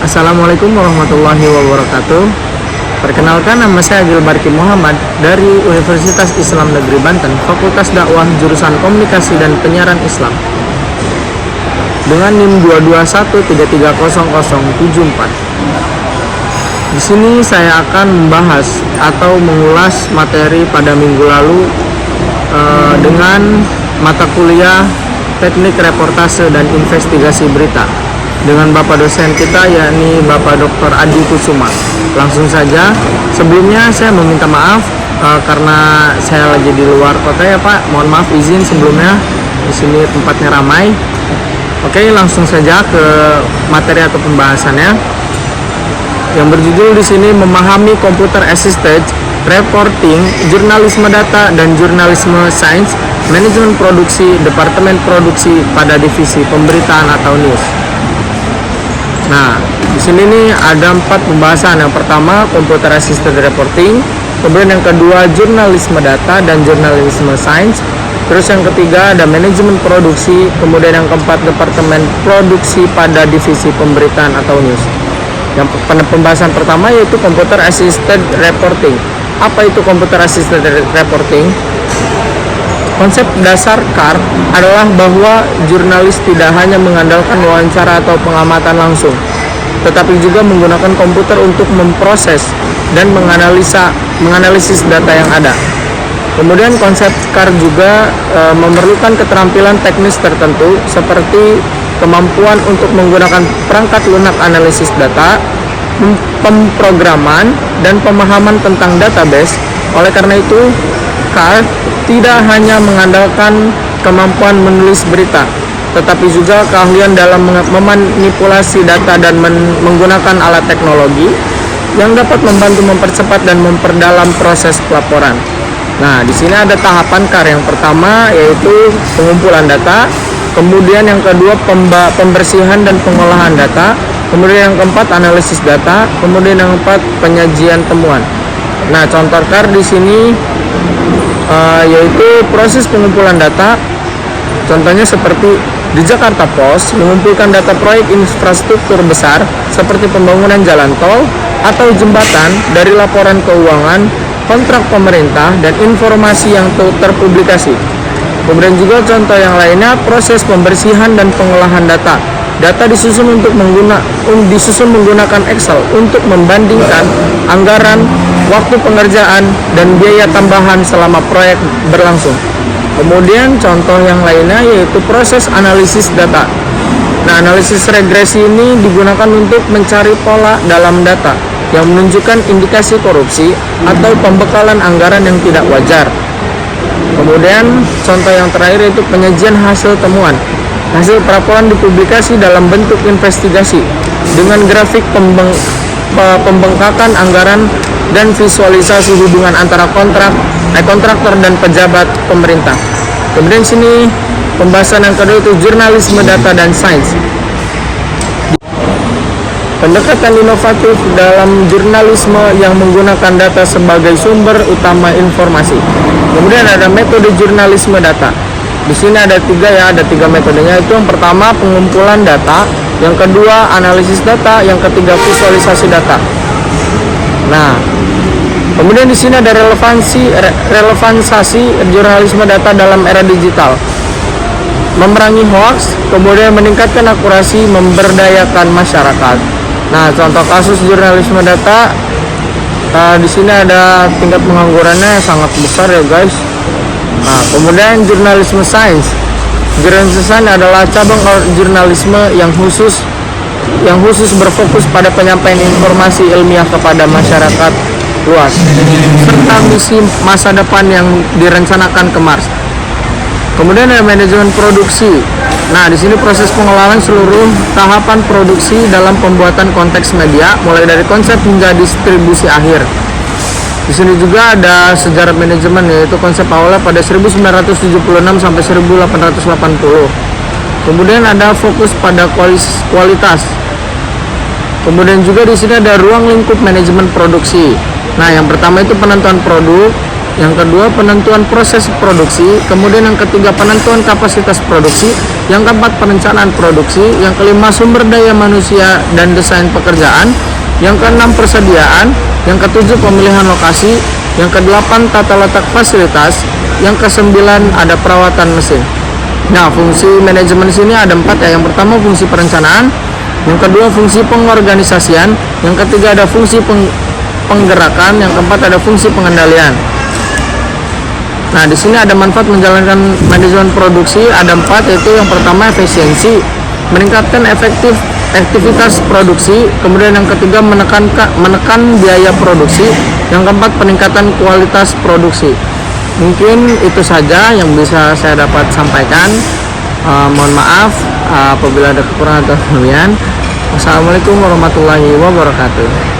Assalamualaikum warahmatullahi wabarakatuh. Perkenalkan, nama saya Agil Barki Muhammad dari Universitas Islam Negeri Banten, Fakultas Dakwah jurusan Komunikasi dan Penyiaran Islam. Dengan NIM 221330074. Di sini saya akan membahas atau mengulas materi pada minggu lalu dengan mata kuliah Teknik Reportase dan Investigasi Berita dengan Bapak dosen kita, yakni Bapak Dr. Adi Kusuma. Langsung saja, sebelumnya saya meminta maaf karena saya lagi di luar kota ya Pak. Mohon maaf izin sebelumnya, di sini tempatnya ramai. Oke, langsung saja ke materi atau pembahasannya. Yang berjudul di sini memahami Computer Assisted Reporting, Jurnalisme Data dan Jurnalisme Sains, Manajemen Produksi, Departemen Produksi pada Divisi Pemberitaan atau News. Nah, di sini nih ada 4 pembahasan. Yang pertama, Computer Assisted Reporting, kemudian yang kedua, Jurnalisme Data dan Jurnalisme Sains, terus yang ketiga ada Manajemen Produksi, kemudian yang keempat, Departemen Produksi pada Divisi Pemberitaan atau News. Yang pembahasan pertama yaitu Computer Assisted Reporting. Apa itu Computer Assisted Reporting? Konsep dasar CAR adalah bahwa jurnalis tidak hanya mengandalkan wawancara atau pengamatan langsung, tetapi juga menggunakan komputer untuk memproses dan menganalisis data yang ada. Kemudian konsep CAR juga memerlukan keterampilan teknis tertentu seperti kemampuan untuk menggunakan perangkat lunak analisis data, pemrograman, dan pemahaman tentang database. Oleh karena itu, CAR tidak hanya mengandalkan kemampuan menulis berita, tetapi juga keahlian dalam memanipulasi data dan menggunakan alat teknologi yang dapat membantu mempercepat dan memperdalam proses pelaporan. Nah, di sini ada tahapan CAR. Yang pertama yaitu pengumpulan data, kemudian yang kedua pembersihan dan pengolahan data, kemudian yang keempat analisis data, kemudian yang keempat penyajian temuan. Nah, contoh CAR di sini yaitu proses pengumpulan data. Contohnya seperti di Jakarta Post mengumpulkan data proyek infrastruktur besar seperti pembangunan jalan tol atau jembatan dari laporan keuangan, kontrak pemerintah, dan informasi yang terpublikasi. Kemudian juga contoh yang lainnya, proses pembersihan dan pengolahan data. Data disusun menggunakan Excel untuk membandingkan anggaran, waktu pengerjaan, dan biaya tambahan selama proyek berlangsung. Kemudian contoh yang lainnya yaitu proses analisis data. Nah, analisis regresi ini digunakan untuk mencari pola dalam data yang menunjukkan indikasi korupsi atau pembekalan anggaran yang tidak wajar. Kemudian contoh yang terakhir yaitu penyajian hasil temuan. Hasil pelaporan dipublikasi dalam bentuk investigasi dengan grafik pembengkakan anggaran dan visualisasi hubungan antara kontraktor dan pejabat pemerintah. Kemudian sini pembahasan yang kedua itu jurnalisme data dan sains. Pendekatan inovatif dalam jurnalisme yang menggunakan data sebagai sumber utama informasi. Kemudian ada metode jurnalisme data. Di sini ada 3 metodenya. Itu yang pertama pengumpulan data, yang kedua analisis data, yang ketiga visualisasi data. Nah, kemudian di sini ada relevansasi jurnalisme data dalam era digital. Memerangi hoax, kemudian meningkatkan akurasi, memberdayakan masyarakat. Nah, contoh kasus jurnalisme data di sini ada tingkat penganggurannya sangat besar ya guys. Nah, kemudian jurnalisme sains. Jurnalisme sains adalah cabang jurnalisme yang khusus berfokus pada penyampaian informasi ilmiah kepada masyarakat luas serta misi masa depan yang direncanakan ke Mars. Kemudian ada manajemen produksi. Nah, di sini proses pengolahan seluruh tahapan produksi dalam pembuatan konteks media, mulai dari konsep hingga distribusi akhir. Di sini juga ada sejarah manajemen, yaitu konsep awalnya pada 1976 sampai 1880. Kemudian ada fokus pada kualitas. Kemudian juga di sini ada ruang lingkup manajemen produksi. Nah, yang pertama itu penentuan produk, Yang kedua, penentuan proses produksi. Kemudian yang ketiga, penentuan kapasitas produksi. Yang keempat, perencanaan produksi. Yang kelima, sumber daya manusia dan desain pekerjaan. Yang keenam, persediaan. Yang ketujuh, pemilihan lokasi. Yang kedelapan, tata letak fasilitas. Yang kesembilan, ada perawatan mesin. Nah, fungsi manajemen di sini ada 4 ya. Yang pertama, fungsi perencanaan. Yang kedua, fungsi pengorganisasian. Yang ketiga, ada fungsi penggerakan. Yang keempat, ada fungsi pengendalian. Nah, di sini ada manfaat menjalankan manajemen produksi, ada 4, yaitu yang pertama efisiensi, meningkatkan efektivitas produksi. Kemudian yang ketiga, menekan biaya produksi. Yang keempat, peningkatan kualitas produksi. Mungkin itu saja yang bisa saya dapat sampaikan. Mohon maaf apabila ada kekurangan atau kelebihan. Wassalamualaikum warahmatullahi wabarakatuh.